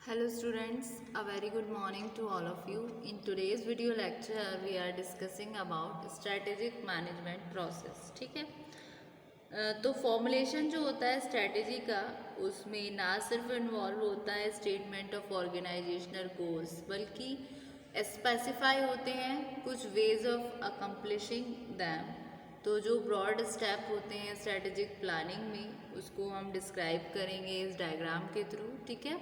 Hello students, a very good morning to all of you. In today's video lecture we are discussing about strategic management process. ठीक है, तो formulation जो होता है strategy का, उसमें ना सिर्फ इन्वॉल्व होता है स्टेटमेंट ऑफ ऑर्गेनाइजेशनल गोल्स, बल्कि स्पेसिफाई होते हैं कुछ वेज ऑफ अकम्पलिशिंग दैम। तो जो ब्रॉड स्टेप होते हैं स्ट्रेटेजिक प्लानिंग में, उसको हम डिस्क्राइब करेंगे इस डायग्राम के थ्रू। ठीक है,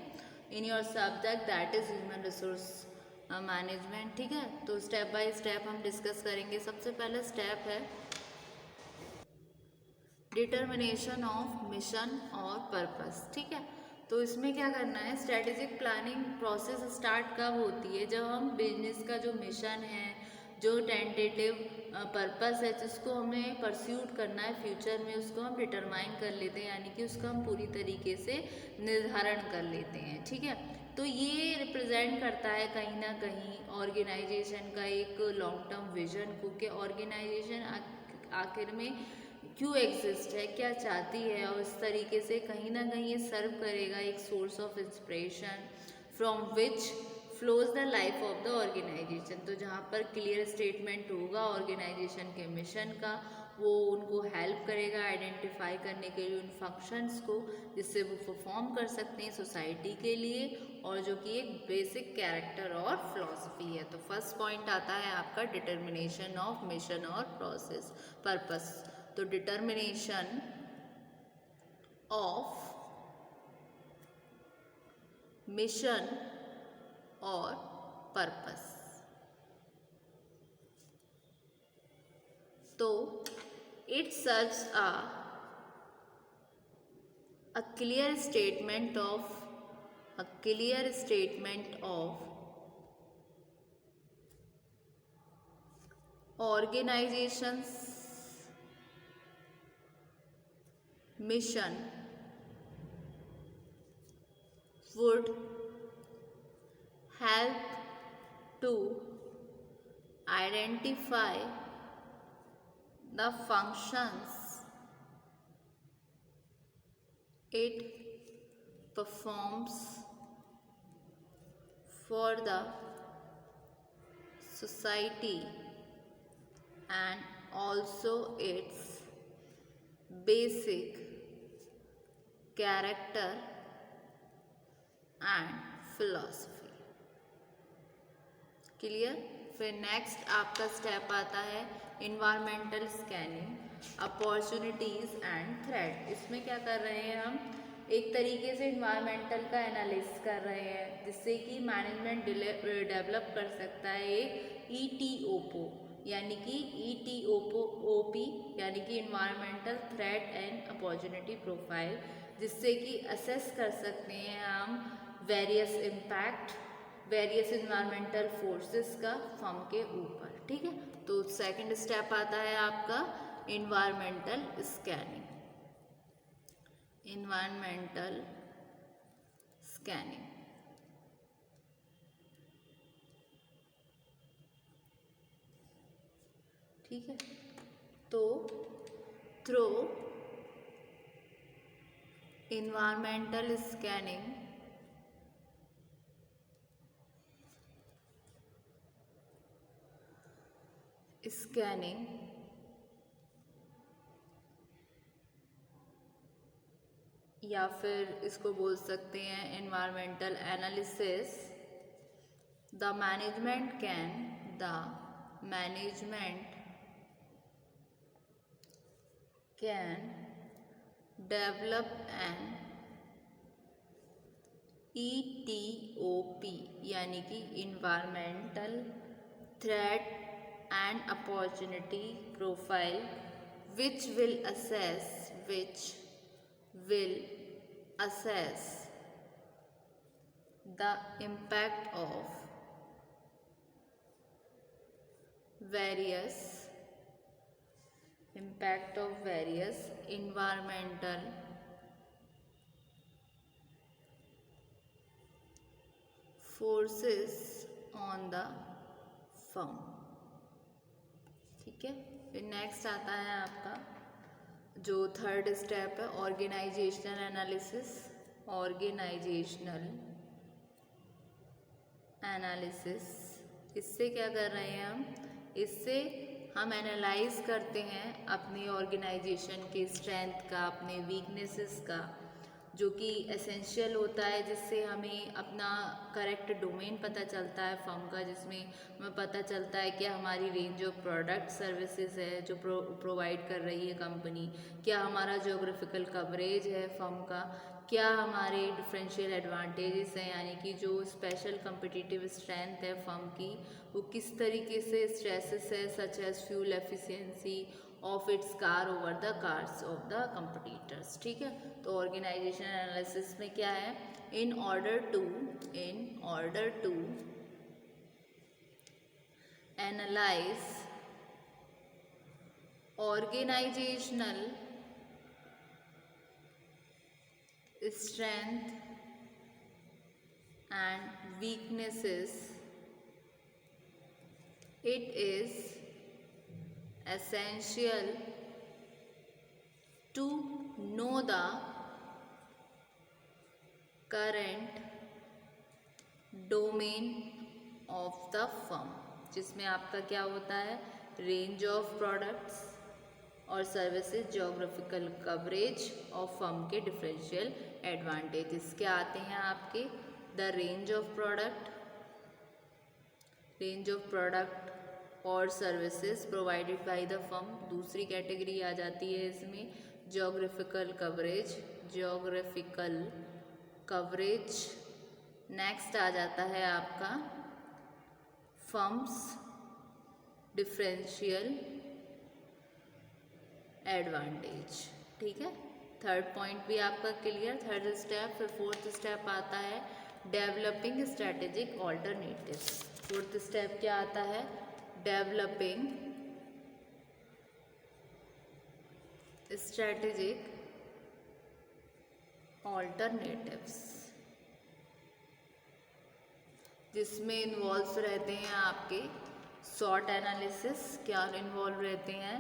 in your subject that is human resource management. ठीक है, तो स्टेप बाय स्टेप हम डिस्कस करेंगे। सबसे पहला स्टेप है डिटर्मिनेशन ऑफ मिशन और पर्पस। ठीक है, तो इसमें क्या करना है, स्ट्रेटेजिक प्लानिंग प्रोसेस स्टार्ट कब होती है, जब हम बिजनेस का जो मिशन है, जो टेंटेटिव पर्पस है जिसको हमें परस्यूट करना है फ्यूचर में, उसको हम डिटरमाइन कर लेते हैं, यानी कि उसका हम पूरी तरीके से निर्धारण कर लेते हैं। ठीक है, तो ये रिप्रेजेंट करता है कहीं ना कहीं ऑर्गेनाइजेशन का एक लॉन्ग टर्म विजन को, कि ऑर्गेनाइजेशन आखिर में क्यों एग्जिस्ट है, क्या चाहती है, और इस तरीके से कहीं ना कहीं ये सर्व करेगा एक source of inspiration from which flows the life of the organisation. तो जहाँ पर क्लियर स्टेटमेंट होगा ऑर्गेनाइजेशन के मिशन का, वो उनको हेल्प करेगा आइडेंटिफाई करने के लिए उन फंक्शंस को जिससे वो परफॉर्म कर सकते हैं सोसाइटी के लिए, और जो कि एक बेसिक कैरेक्टर और फिलॉसफी है। तो फर्स्ट पॉइंट आता है आपका डिटर्मिनेशन ऑफ मिशन और प्रोसेस पर्पस। तो डिटर्मिनेशन ऑफ मिशन और पर्पस, तो it serves a clear statement of organization's mission would help to identify the functions it performs for the society and also its basic character and philosophy। Clear. फिर next आपका step आता है environmental scanning, opportunities and threat. इसमें क्या कर रहे हैं, हम एक तरीके से इन्वायरमेंटल का एनालिसिस कर रहे हैं जिससे कि मैनेजमेंट डेवलप कर सकता है एक ETOPO, यानी कि ETOPO यानी कि environmental threat and opportunity profile, जिससे कि असेस कर सकते हैं हम various impact various environmental forces का फर्म के ऊपर। ठीक है, तो सेकंड स्टेप आता है आपका इन्वायरमेंटल स्कैनिंग। इन्वायरमेंटल स्कैनिंग, ठीक है, तो थ्रू इन्वायरमेंटल स्कैनिंग या फिर इसको बोल सकते हैं environmental analysis, the management can develop an ETOP, यानी कि environmental threat and opportunity profile which will assess the impact of various environmental forces on the firm। ठीक है, फिर नेक्स्ट आता है आपका जो थर्ड स्टेप है ऑर्गेनाइजेशनल एनालिसिस, ऑर्गेनाइजेशनल एनालिसिस। इससे क्या कर रहे हैं हम, इससे हम एनालाइज करते हैं अपनी ऑर्गेनाइजेशन के स्ट्रेंथ का, अपने वीकनेसेस का, जो कि एसेंशियल होता है, जिससे हमें अपना करेक्ट डोमेन पता चलता है फर्म का, जिसमें हमें पता चलता है कि हमारी रेंज ऑफ प्रोडक्ट सर्विसेज है जो प्रोवाइड कर रही है कंपनी, क्या हमारा जोग्राफिकल कवरेज है फर्म का, क्या हमारे डिफरेंशियल एडवांटेजेस हैं, यानी कि जो स्पेशल कम्पिटिटिव स्ट्रेंथ है फर्म की, वो किस तरीके से स्ट्रेसेस है, such as fuel efficiency of its car over the cars of the competitors. ठीक है, तो ऑर्गेनाइजेशन एनालिसिस में क्या है, in order to analyse organisational strength and weaknesses, it is essential to know the current domain of the firm, जिसमें आपका क्या होता है, रेंज ऑफ प्रोडक्ट्स और सर्विसेज, जोग्राफिकल कवरेज और फर्म के डिफरेंशियल एडवांटेजेस क्या आते हैं आपके, द रेंज ऑफ प्रोडक्ट और services provided by the firm. दूसरी कैटेगरी आ जाती है इसमें जोग्राफिकल कवरेज। नेक्स्ट आ जाता है आपका फर्म्स डिफरेंशियल एडवांटेज। ठीक है, थर्ड पॉइंट भी आपका क्लियर, थर्ड स्टेप। फिर फोर्थ स्टेप आता है developing strategic alternatives. Fourth step क्या आता है, डेवलपिंग स्ट्रैटेजिक ऑल्टरनेटिव्स, जिसमें इन्वॉल्व रहते हैं आपके सॉट एनालिसिस। क्या इन्वॉल्व रहते हैं,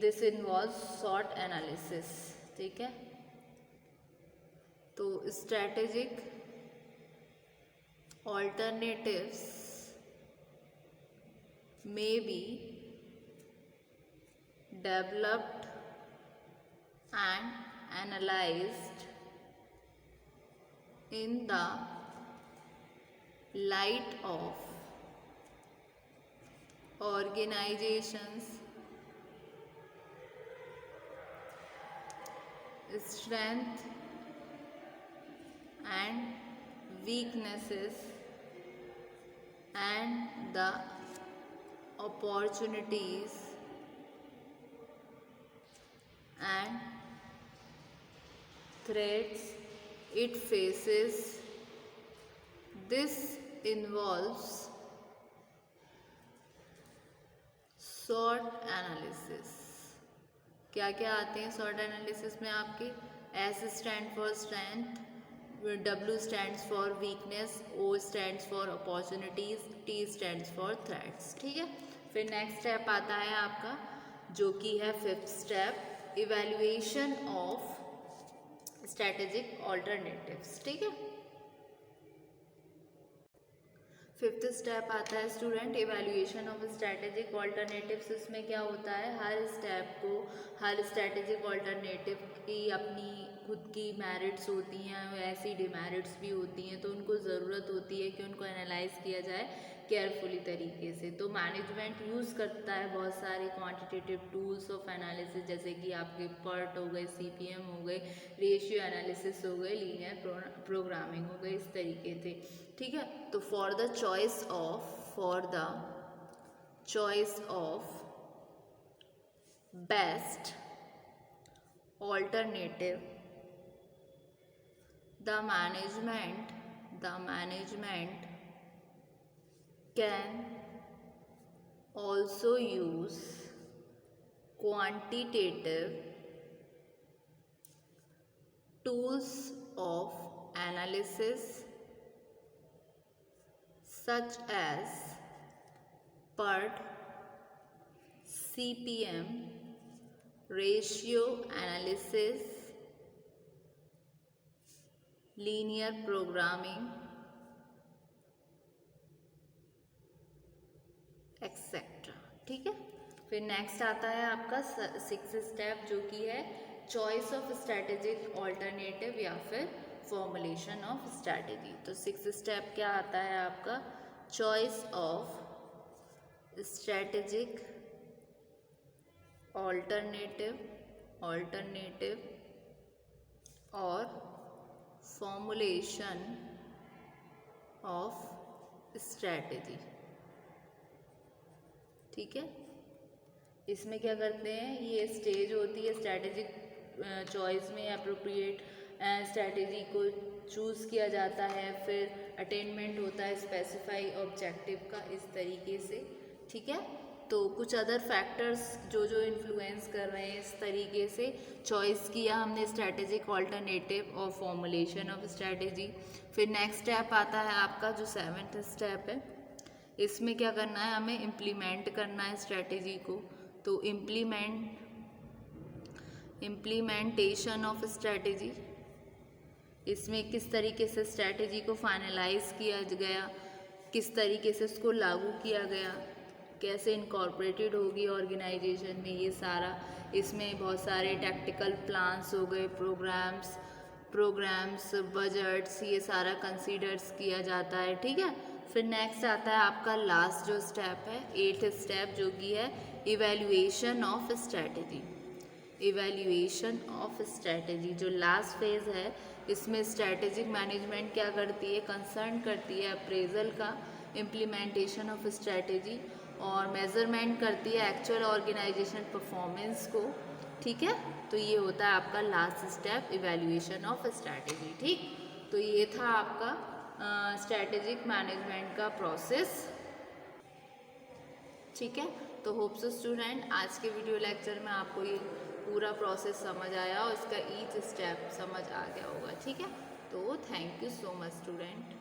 दिस इन्वॉल्व सॉट एनालिसिस। ठीक है, तो strategic alternatives may be developed and analyzed in the light of organizations' strength and weaknesses and the opportunities and threats it faces. This involves SWOT analysis। क्या क्या आते हैं SWOT analysis में आपके, S stand for strength, W stands for weakness, O stands for opportunities, T stands for threats. ठीक है, फिर next step आता है आपका जो कि है fifth step, evaluation of strategic alternatives. ठीक है, फिफ्थ स्टेप आता है student evaluation of strategic alternatives. इसमें क्या होता है, हर स्टेप को, हर स्ट्रैटेजिक ऑल्टरनेटिव की अपनी खुद की मेरिट्स होती हैं, ऐसी डिमेरिट्स भी होती हैं, तो उनको ज़रूरत होती है कि उनको एनालाइज किया जाए केयरफुली तरीके से। तो मैनेजमेंट यूज़ करता है बहुत सारे क्वांटिटेटिव टूल्स ऑफ एनालिसिस, जैसे कि आपके PERT हो गए, CPM हो गए, रेशियो एनालिसिस हो गए, लीनियर प्रोग्रामिंग हो गए, इस तरीके से। ठीक है, तो for the choice of best alternative, the management can also use quantitative tools of analysis such as PERT, CPM, ratio analysis, linear programming, ठीक है। फिर नेक्स्ट आता है आपका 6th स्टेप, जो कि है चॉइस ऑफ स्ट्रैटेजिक ऑल्टरनेटिव या फिर फॉर्मुलेशन ऑफ स्ट्रैटेजी। तो 6th स्टेप क्या आता है आपका, चॉइस ऑफ स्ट्रैटेजिक ऑल्टरनेटिव और फॉर्मुलेशन ऑफ स्ट्रैटेजी। ठीक है, इसमें क्या करते हैं, ये स्टेज होती है स्ट्रैटेजिक चॉइस में अप्रोप्रिएट स्ट्रैटेजी को चूज़ किया जाता है, फिर अटेनमेंट होता है स्पेसिफाई ऑब्जेक्टिव का, इस तरीके से। ठीक है, तो कुछ अदर फैक्टर्स जो जो इन्फ्लुएंस कर रहे हैं, इस तरीके से चॉइस किया हमने स्ट्रैटेजिक ऑल्टरनेटिव और फॉर्मुलेशन ऑफ स्ट्रैटेजी। फिर नेक्स्ट स्टेप आता है आपका जो 7th स्टेप है, इसमें क्या करना है, हमें इम्प्लीमेंट करना है स्ट्रैटेजी को। तो इम्प्लीमेंटेशन ऑफ स्ट्रैटेजी, इसमें किस तरीके से स्ट्रैटेजी को फाइनलाइज किया गया, किस तरीके से उसको लागू किया गया, कैसे इनकॉर्पोरेटेड होगी ऑर्गेनाइजेशन में, ये सारा। इसमें बहुत सारे टैक्टिकल प्लान्स हो गए, प्रोग्राम्स, बजट्स, ये सारा कंसीडर्स किया जाता है। ठीक है, फिर नेक्स्ट आता है आपका लास्ट जो स्टेप है 8th स्टेप, जो कि है evaluation of strategy. Evaluation of strategy जो लास्ट फेज है, इसमें स्ट्रैटेजिक मैनेजमेंट क्या करती है, कंसर्न करती है अप्रेजल का, इम्प्लीमेंटेशन ऑफ स्ट्रैटेजी, और मेजरमेंट करती है एक्चुअल ऑर्गेनाइजेशन परफॉर्मेंस को। ठीक है, तो ये होता है आपका last step, evaluation of strategy. ठीक, तो ये था आपका स्ट्रैटेजिक मैनेजमेंट का प्रोसेस। ठीक है, तो होप सो स्टूडेंट आज के वीडियो लेक्चर में आपको ये पूरा प्रोसेस समझ आया और इसका ईच स्टेप समझ आ गया होगा। ठीक है, तो thank you so much student.